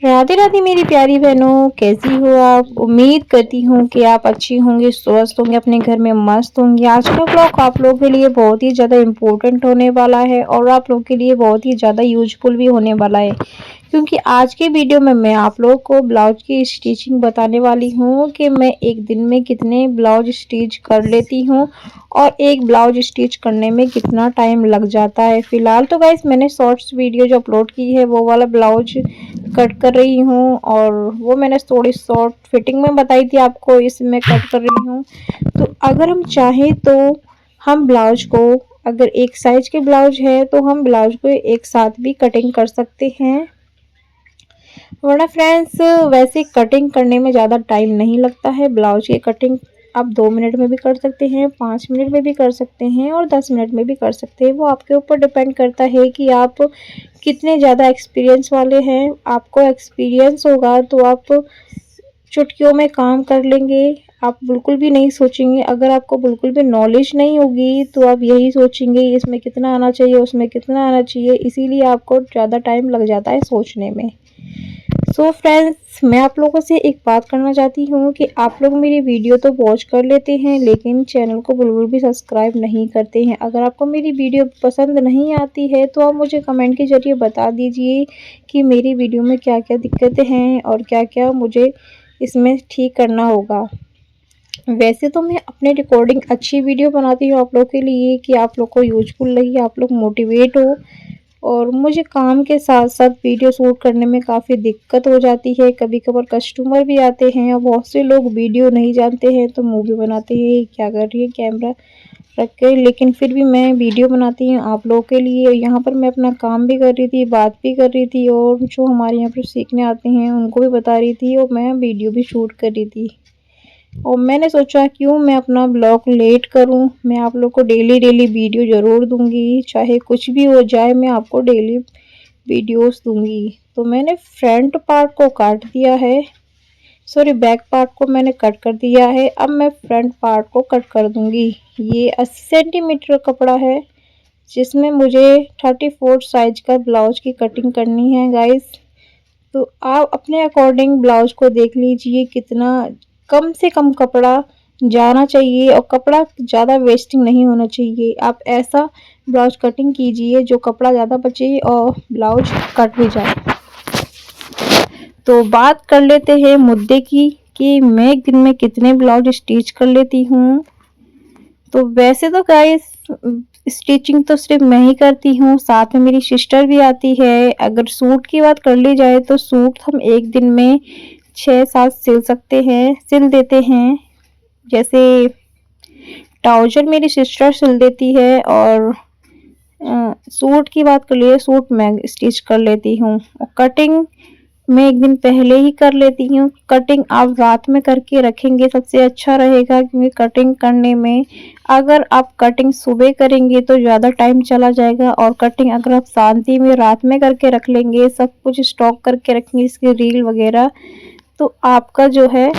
राधे राधे मेरी प्यारी बहनों, कैसी हो आप। उम्मीद करती हूँ कि आप अच्छी होंगी, स्वस्थ होंगे, अपने घर में मस्त होंगे। आज का ब्लॉग आप लोगों के लिए बहुत ही ज़्यादा इम्पोर्टेंट होने वाला है और आप लोगों के लिए बहुत ही ज़्यादा यूजफुल भी होने वाला है, क्योंकि आज के वीडियो में मैं आप लोगों को ब्लाउज की स्टिचिंग बताने वाली हूँ कि मैं एक दिन में कितने ब्लाउज स्टिच कर लेती हूँ और एक ब्लाउज स्टिच करने में कितना टाइम लग जाता है। फिलहाल तो गाइस मैंने शॉर्ट्स वीडियो जो अपलोड की है वो वाला ब्लाउज कट कर रही हूँ और वो मैंने थोड़ी शॉर्ट फिटिंग में बताई थी आपको, इसमें कट कर रही हूँ। तो अगर हम चाहें तो हम ब्लाउज को, अगर एक साइज के ब्लाउज है तो हम ब्लाउज को एक साथ भी कटिंग कर सकते हैं, वरना फ्रेंड्स वैसे कटिंग करने में ज़्यादा टाइम नहीं लगता है। ब्लाउज की कटिंग आप 2 मिनट में भी कर सकते हैं, 5 मिनट में भी कर सकते हैं और 10 मिनट में भी कर सकते हैं। वो आपके ऊपर डिपेंड करता है कि आप कितने ज़्यादा एक्सपीरियंस वाले हैं। आपको एक्सपीरियंस होगा तो आप चुटकियों में काम कर लेंगे, आप बिल्कुल भी नहीं सोचेंगे। अगर आपको बिल्कुल भी नॉलेज नहीं होगी तो आप यही सोचेंगे इसमें कितना आना चाहिए, उसमें कितना आना चाहिए, इसीलिए आपको ज़्यादा टाइम लग जाता है सोचने में। सो फ्रेंड्स, मैं आप लोगों से एक बात करना चाहती हूँ कि आप लोग मेरी वीडियो तो वॉच कर लेते हैं लेकिन चैनल को बिल्कुल भी सब्सक्राइब नहीं करते हैं। अगर आपको मेरी वीडियो पसंद नहीं आती है तो आप मुझे कमेंट के ज़रिए बता दीजिए कि मेरी वीडियो में क्या क्या दिक्कतें हैं और क्या क्या मुझे इसमें ठीक करना होगा। वैसे तो मैं अपने रिकॉर्डिंग अच्छी वीडियो बनाती हूँ आप लोग के लिए कि आप लोग को यूजफुल लगे, आप लोग मोटिवेट हो। और मुझे काम के साथ साथ वीडियो शूट करने में काफ़ी दिक्कत हो जाती है। कभी कभार कस्टमर भी आते हैं और बहुत से लोग वीडियो नहीं जानते हैं तो मूवी बनाते हैं क्या कर रही है कैमरा रख के, लेकिन फिर भी मैं वीडियो बनाती हूँ आप लोगों के लिए। यहाँ पर मैं अपना काम भी कर रही थी, बात भी कर रही थी और जो हमारे यहाँ पर सीखने आते हैं उनको भी बता रही थी और मैं वीडियो भी शूट कर रही थी। और मैंने सोचा क्यों मैं अपना ब्लॉग लेट करूं, मैं आप लोग को डेली वीडियो ज़रूर दूंगी, चाहे कुछ भी हो जाए मैं आपको डेली वीडियोस दूंगी। तो मैंने फ्रंट पार्ट को काट दिया है, सॉरी बैक पार्ट को मैंने कट कर दिया है। अब मैं फ्रंट पार्ट को कट कर दूंगी। ये 80 सेंटीमीटर कपड़ा है जिसमें मुझे 34 साइज का ब्लाउज की कटिंग करनी है गाइस। तो आप अपने अकॉर्डिंग ब्लाउज को देख लीजिए कितना कम से कम कपड़ा जाना चाहिए और कपड़ा ज़्यादा वेस्टिंग नहीं होना चाहिए। आप ऐसा ब्लाउज कटिंग कीजिए जो कपड़ा ज़्यादा बचे और ब्लाउज कट भी जाए। तो बात कर लेते हैं मुद्दे की कि मैं एक दिन में कितने ब्लाउज स्टिच कर लेती हूँ। तो वैसे तो गाइस स्टिचिंग तो सिर्फ मैं ही करती हूँ, साथ में मेरी सिस्टर भी आती है। अगर सूट की बात कर ली जाए तो सूट हम एक दिन में 6-7 सिल सकते हैं, सिल देते हैं। जैसे ट्राउजर मेरी सिस्टर सिल देती है और सूट की बात कर लिए सूट मैं स्टिच कर लेती हूँ और कटिंग मैं एक दिन पहले ही कर लेती हूँ। कटिंग आप रात में करके रखेंगे सबसे अच्छा रहेगा, क्योंकि कटिंग करने में अगर आप कटिंग सुबह करेंगे तो ज़्यादा टाइम चला जाएगा और कटिंग अगर आप शांति में रात में करके रख लेंगे, सब कुछ स्टॉक करके रखेंगे इसकी रील वगैरह, तो आपका जो है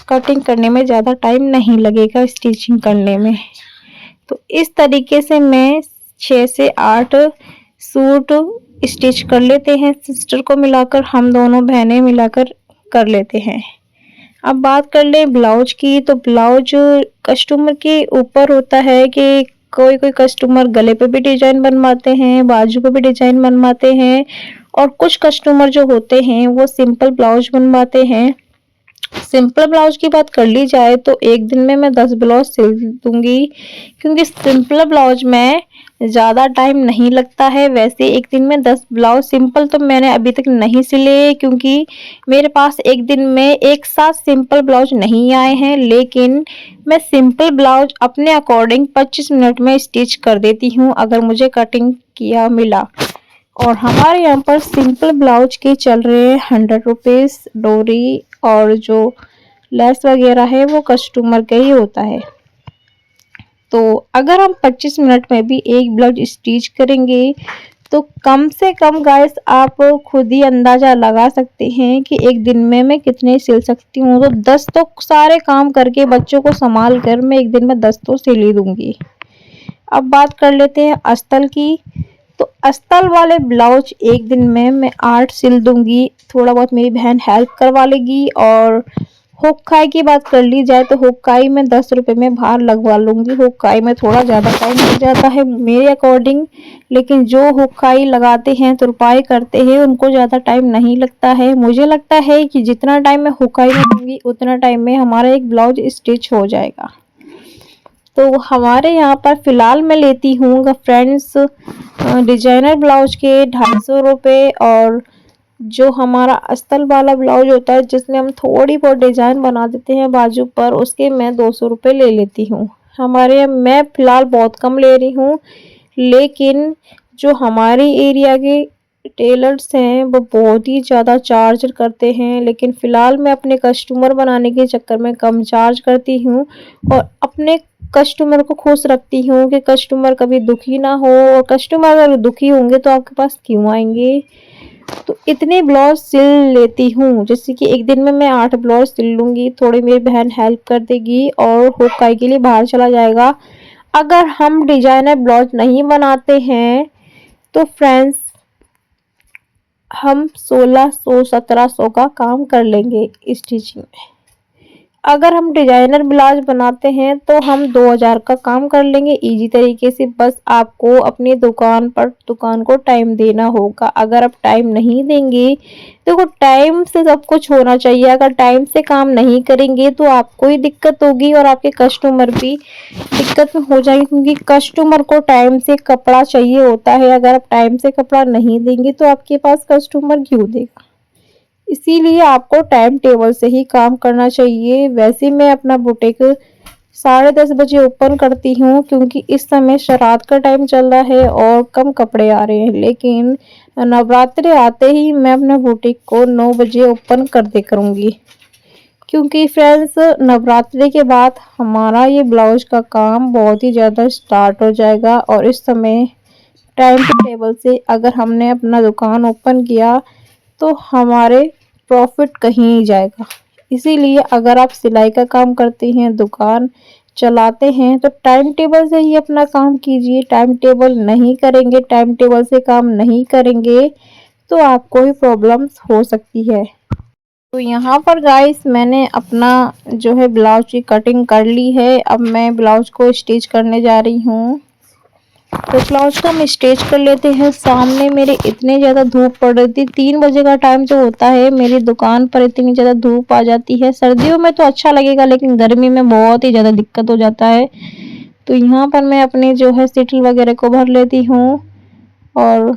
कटिंग करने में ज़्यादा टाइम नहीं लगेगा स्टिचिंग करने में। तो इस तरीके से मैं 6 से 8 सूट स्टिच कर लेते हैं, सिस्टर को मिलाकर हम दोनों बहनें मिलाकर कर लेते हैं। अब बात कर ले ब्लाउज की, तो ब्लाउज कस्टमर के ऊपर होता है कि कोई कोई कस्टमर गले पे भी डिजाइन बनवाते हैं, बाजू पे भी डिजाइन बनवाते हैं और कुछ कस्टमर जो होते हैं वो सिंपल ब्लाउज बनवाते हैं। सिंपल ब्लाउज की बात कर ली जाए तो एक दिन में मैं 10 ब्लाउज सिल दूंगी, क्योंकि सिंपल ब्लाउज में ज़्यादा टाइम नहीं लगता है। वैसे एक दिन में 10 ब्लाउज सिंपल तो मैंने अभी तक नहीं सिले, क्योंकि मेरे पास एक दिन में एक साथ सिंपल ब्लाउज नहीं आए हैं, लेकिन मैं सिंपल ब्लाउज अपने अकॉर्डिंग 25 मिनट में स्टिच कर देती हूँ अगर मुझे कटिंग किया मिला। और हमारे यहाँ पर सिंपल ब्लाउज के चल रहे हैं 100 रुपीज़ डोरी, और जो लेस वगैरह है वो कस्टमर का ही होता है। तो अगर हम 25 मिनट में भी एक ब्लाउज स्टिच करेंगे तो कम से कम गाइस आप खुद ही अंदाज़ा लगा सकते हैं कि एक दिन में मैं कितने सिल सकती हूँ। तो 10 तो सारे काम करके बच्चों को संभाल कर मैं एक दिन में 10 तो सिल ही दूंगी। अब बात कर लेते हैं अस्तर की। तो अस्तर वाले ब्लाउज एक दिन में मैं 8 सिल दूंगी, थोड़ा बहुत मेरी बहन हेल्प करवा लेगी। और हुक्काई की बात कर ली जाए तो हुक्काई में 10 रुपए में बाहर लगवा लूंगी। हुक्काई में थोड़ा ज़्यादा टाइम लग जाता है मेरे अकॉर्डिंग, लेकिन जो हुक्काई लगाते हैं तुरपाई करते हैं उनको ज़्यादा टाइम नहीं लगता है। मुझे लगता है कि जितना टाइम मैं हुक्काई में दूंगी उतना टाइम में हमारा एक ब्लाउज स्टिच हो जाएगा। तो हमारे यहाँ पर फ़िलहाल मैं लेती हूँ फ्रेंड्स डिजाइनर ब्लाउज के 250 रुपये, और जो हमारा अस्तर वाला ब्लाउज होता है जिसमें हम थोड़ी बहुत डिजाइन बना देते हैं बाजू पर, उसके मैं 200 रुपये ले लेती हूँ। हमारे यहाँ मैं फ़िलहाल बहुत कम ले रही हूँ, लेकिन जो हमारे एरिया के टेलर्स हैं वो बहुत ही ज़्यादा चार्ज करते हैं। लेकिन फ़िलहाल मैं अपने कस्टमर बनाने के चक्कर में कम चार्ज करती हूँ और अपने कस्टमर को खुश रखती हूँ कि कस्टमर कभी दुखी ना हो। और कस्टमर अगर दुखी होंगे तो आपके पास क्यों आएंगे। तो इतने ब्लाउज सिल लेती हूँ, जैसे कि एक दिन में मैं 8 ब्लाउज सिल लूँगी, थोड़ी मेरी बहन हेल्प कर देगी और हुक्काई के लिए बाहर चला जाएगा। अगर हम डिजाइनर ब्लाउज नहीं बनाते हैं तो फ्रेंड्स हम 1600-1700 का काम कर लेंगे स्टिचिंग में। अगर हम डिजाइनर ब्लाउज बनाते हैं तो हम 2000 का काम कर लेंगे इजी तरीके से। बस आपको अपनी दुकान को टाइम देना होगा। अगर आप टाइम नहीं देंगे, देखो टाइम से सब कुछ होना चाहिए। अगर टाइम से काम नहीं करेंगे तो आपको ही दिक्कत होगी और आपके कस्टमर भी दिक्कत में हो जाएंगे, क्योंकि कस्टमर को टाइम से कपड़ा चाहिए होता है। अगर आप टाइम से कपड़ा नहीं देंगे तो आपके पास कस्टमर क्यों देगा। इसीलिए आपको टाइम टेबल से ही काम करना चाहिए। वैसे मैं अपना बुटीक 10:30 बजे ओपन करती हूँ, क्योंकि इस समय श्राद्ध का टाइम चल रहा है और कम कपड़े आ रहे हैं। लेकिन नवरात्रि आते ही मैं अपने बुटीक को 9 बजे ओपन कर दे करूँगी, क्योंकि फ्रेंड्स नवरात्रि के बाद हमारा ये ब्लाउज का काम बहुत ही ज़्यादा स्टार्ट हो जाएगा। और इस समय टाइम टेबल से अगर हमने अपना दुकान ओपन किया तो हमारे प्रॉफिट कहीं नहीं जाएगा। इसीलिए अगर आप सिलाई का काम करते हैं, दुकान चलाते हैं, तो टाइम टेबल से ही अपना काम कीजिए। टाइम टेबल नहीं करेंगे, टाइम टेबल से काम नहीं करेंगे तो आपको ही प्रॉब्लम्स हो सकती है। तो यहाँ पर गाइस मैंने अपना जो है ब्लाउज की कटिंग कर ली है। अब मैं ब्लाउज को स्टिच करने जा रही हूँ। तो ब्लाउज को हम स्टिच कर लेते हैं। सामने मेरे इतने ज़्यादा धूप पड़ रही थी, 3 बजे का टाइम जो होता है मेरी दुकान पर इतनी ज़्यादा धूप आ जाती है। सर्दियों में तो अच्छा लगेगा, लेकिन गर्मी में बहुत ही ज़्यादा दिक्कत हो जाता है। तो यहाँ पर मैं अपने जो है सिटल वगैरह को भर लेती हूँ और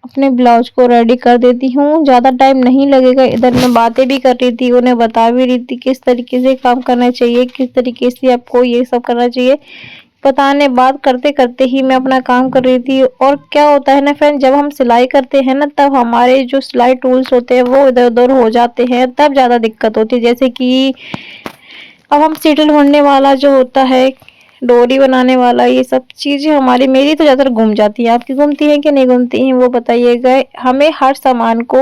अपने ब्लाउज को रेडी कर देती हूँ। ज़्यादा टाइम नहीं लगेगा। इधर मैं बातें भी कर रही थी, उन्हें बता भी रही थी किस तरीके से काम करना चाहिए, किस तरीके से आपको ये सब करना चाहिए। बताने बात करते करते ही मैं अपना काम कर रही थी। और क्या होता है ना फ्रेंड, जब हम सिलाई करते हैं ना तब हमारे जो सिलाई टूल्स होते हैं वो इधर उधर हो जाते हैं, तब ज़्यादा दिक्कत होती है। जैसे कि अब हम सिटल भरने वाला जो होता है, डोरी बनाने वाला, ये सब चीज़ें हमारी मेरी तो ज़्यादातर घूम जाती है। आपकी घूमती हैं कि नहीं घूमती हैं वो बताइएगा। हमें हर सामान को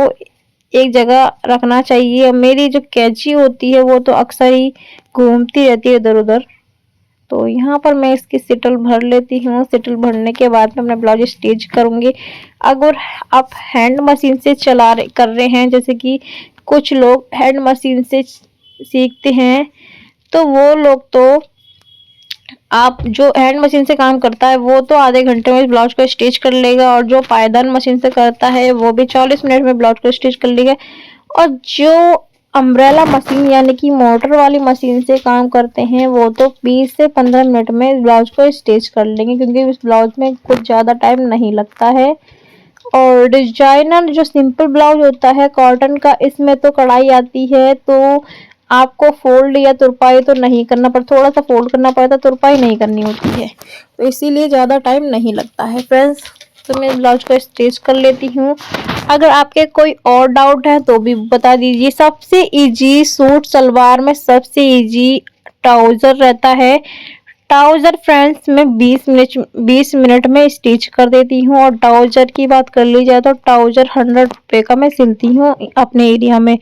एक जगह रखना चाहिए। मेरी जो कैंची होती है वो तो अक्सर ही घूमती रहती है इधर उधर। तो यहाँ पर मैं इसकी सिटल भर लेती हूँ। सिटल भरने के बाद मैं अपना ब्लाउज स्टिच करूँगी। अगर आप हैंड मशीन से कर रहे हैं, जैसे कि कुछ लोग हैंड मशीन से सीखते हैं, तो वो लोग तो आप जो हैंड मशीन से काम करता है वो तो आधे घंटे में ब्लाउज को स्टिच कर लेगा, और जो पायदान मशीन से करता है वो भी 40 मिनट में ब्लाउज को स्टिच कर लेगा। और जो अम्ब्रेला मशीन यानी कि मोटर वाली मशीन से काम करते हैं वो तो 20 से 15 मिनट में ब्लाउज को स्टिच कर लेंगे, क्योंकि उस ब्लाउज में कुछ ज़्यादा टाइम नहीं लगता है। और डिजाइनर जो सिंपल ब्लाउज होता है कॉटन का, इसमें तो कढ़ाई आती है, तो आपको फोल्ड या तुरपाई तो नहीं करना पड़ता, थोड़ा सा फोल्ड करना पड़ता, तुरपाई नहीं करनी होती है, तो इसीलिए ज़्यादा टाइम नहीं लगता है फ्रेंड्स। तो मैं ब्लाउज को स्टिच कर लेती हूँ। अगर आपके कोई और डाउट है तो भी बता दीजिए। सबसे इजी सूट सलवार में सबसे इजी ट्राउज़र रहता है। ट्राउज़र फ्रेंड्स मैं 20 मिनट में स्टिच कर देती हूँ। और ट्राउज़र की बात कर ली जाए तो ट्राउज़र 100 रुपये का मैं सिलती हूँ अपने एरिया में।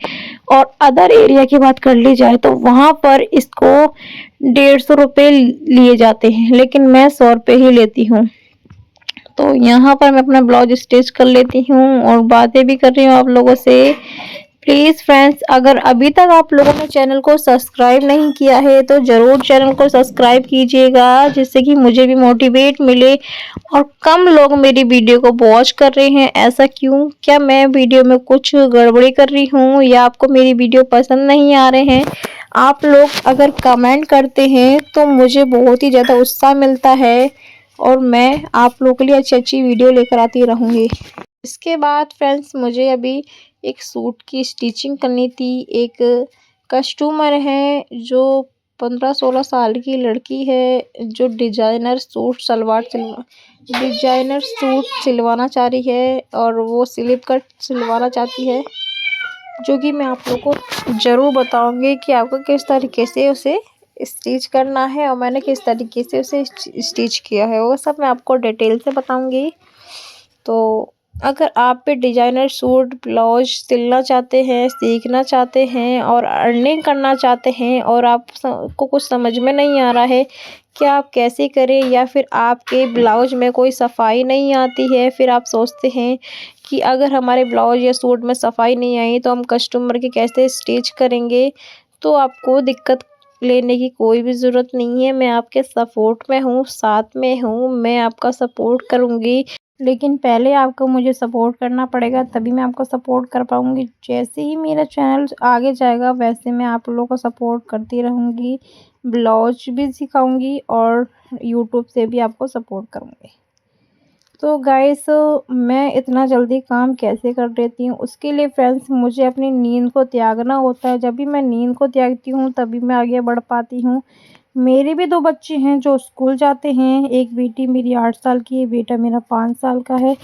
और अदर एरिया की बात कर ली जाए तो वहाँ पर इसको 150 रुपये लिए जाते हैं, लेकिन मैं 100 रुपये ही लेती हूँ। तो यहाँ पर मैं अपना ब्लाउज स्टिच कर लेती हूँ और बातें भी कर रही हूँ आप लोगों से। प्लीज़ फ्रेंड्स, अगर अभी तक आप लोगों ने चैनल को सब्सक्राइब नहीं किया है तो ज़रूर चैनल को सब्सक्राइब कीजिएगा, जिससे कि मुझे भी मोटिवेट मिले। और कम लोग मेरी वीडियो को वॉच कर रहे हैं, ऐसा क्यों? क्या मैं वीडियो में कुछ गड़बड़ी कर रही हूँ या आपको मेरी वीडियो पसंद नहीं आ रहे हैं? आप लोग अगर कमेंट करते हैं तो मुझे बहुत ही ज़्यादा उत्साह मिलता है और मैं आप लोगों के लिए अच्छी अच्छी वीडियो लेकर आती रहूँगी। इसके बाद फ्रेंड्स, मुझे अभी एक सूट की स्टिचिंग करनी थी। एक कस्टमर है जो 15-16 साल की लड़की है, जो डिजाइनर सूट सिलवाना चाह रही है और वो स्लिप कट सिलवाना चाहती है, जो कि मैं आप लोगों को ज़रूर बताऊंगी कि आपको किस तरीके से उसे स्टिच करना है और मैंने किस तरीके से उसे स्टिच किया है, वो सब मैं आपको डिटेल से बताऊंगी। तो अगर आप भी डिजाइनर सूट ब्लाउज सिलना चाहते हैं, सीखना चाहते हैं और अर्निंग करना चाहते हैं और को कुछ समझ में नहीं आ रहा है कि आप कैसे करें, या फिर आपके ब्लाउज में कोई सफाई नहीं आती है, फिर आप सोचते हैं कि अगर हमारे ब्लाउज या सूट में सफाई नहीं आई तो हम कस्टमर के कैसे स्टिच करेंगे, तो आपको दिक्कत लेने की कोई भी ज़रूरत नहीं है। मैं आपके सपोर्ट में हूँ, साथ में हूँ, मैं आपका सपोर्ट करूँगी। लेकिन पहले आपको मुझे सपोर्ट करना पड़ेगा, तभी मैं आपको सपोर्ट कर पाऊँगी। जैसे ही मेरा चैनल आगे जाएगा वैसे मैं आप लोगों को सपोर्ट करती रहूँगी, ब्लाउज भी सिखाऊँगी और यूट्यूब से भी आपको सपोर्ट करूँगी। तो गाइस, मैं इतना जल्दी काम कैसे कर देती हूँ, उसके लिए फ्रेंड्स मुझे अपनी नींद को त्यागना होता है। जब भी मैं नींद को त्यागती हूँ तभी मैं आगे बढ़ पाती हूँ। मेरे भी 2 बच्चे हैं जो स्कूल जाते हैं। एक बेटी मेरी 8 साल की है, बेटा मेरा 5 साल का है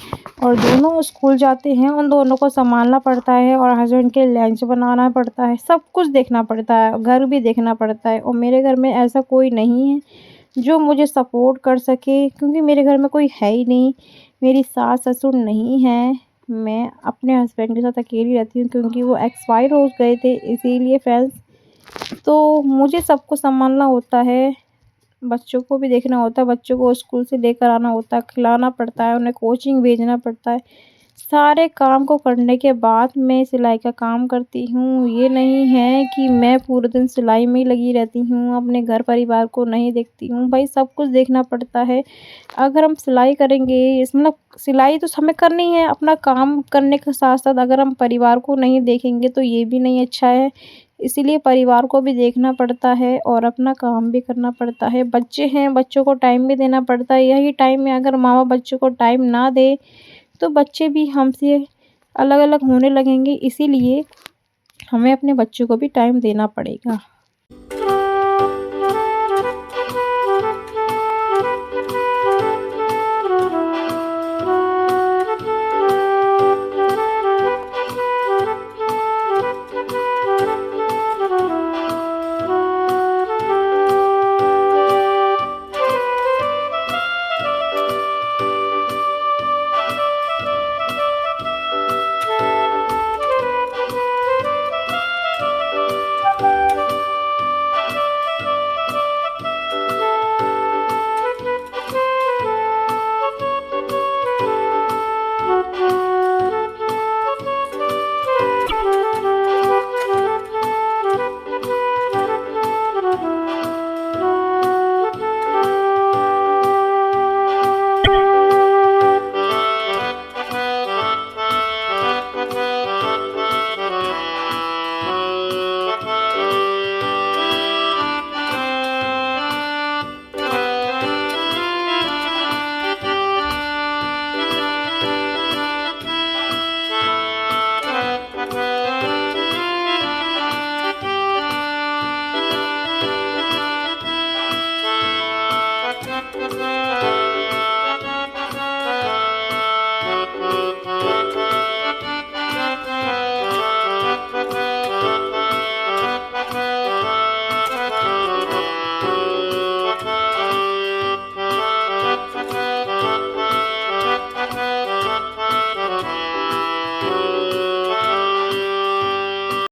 और दोनों स्कूल जाते हैं। उन दोनों को सँभालना पड़ता है और हस्बैंड के लंच बनाना पड़ता है, सब कुछ देखना पड़ता है, घर भी देखना पड़ता है। और मेरे घर में ऐसा कोई नहीं है जो मुझे सपोर्ट कर सके, क्योंकि मेरे घर में कोई है ही नहीं। मेरी सास-ससुर नहीं हैं। मैं अपने हस्बैंड के साथ अकेली रहती हूँ क्योंकि वो एक्सपायर हो गए थे, इसीलिए फ्रेंड्स। तो मुझे सबको सँभालना होता है, बच्चों को भी देखना होता है, बच्चों को स्कूल से लेकर आना होता है, खिलाना पड़ता है, उन्हें कोचिंग भेजना पड़ता है। सारे काम को करने के बाद मैं सिलाई का काम करती हूँ। ये नहीं है कि मैं पूरे दिन सिलाई में ही लगी रहती हूँ, अपने घर परिवार को नहीं देखती हूँ। भाई सब कुछ देखना पड़ता है। अगर हम सिलाई करेंगे, इस मतलब सिलाई तो हमें करनी है, अपना काम करने के साथ-साथ अगर हम परिवार को नहीं देखेंगे तो ये भी नहीं अच्छा है। इसीलिए परिवार को भी देखना पड़ता है और अपना काम भी करना पड़ता है। बच्चे हैं, बच्चों को टाइम भी देना पड़ता है। यही टाइम में अगर माँ-बाप बच्चों को टाइम ना दे तो बच्चे भी हमसे अलग-अलग होने लगेंगे, इसीलिए हमें अपने बच्चों को भी टाइम देना पड़ेगा।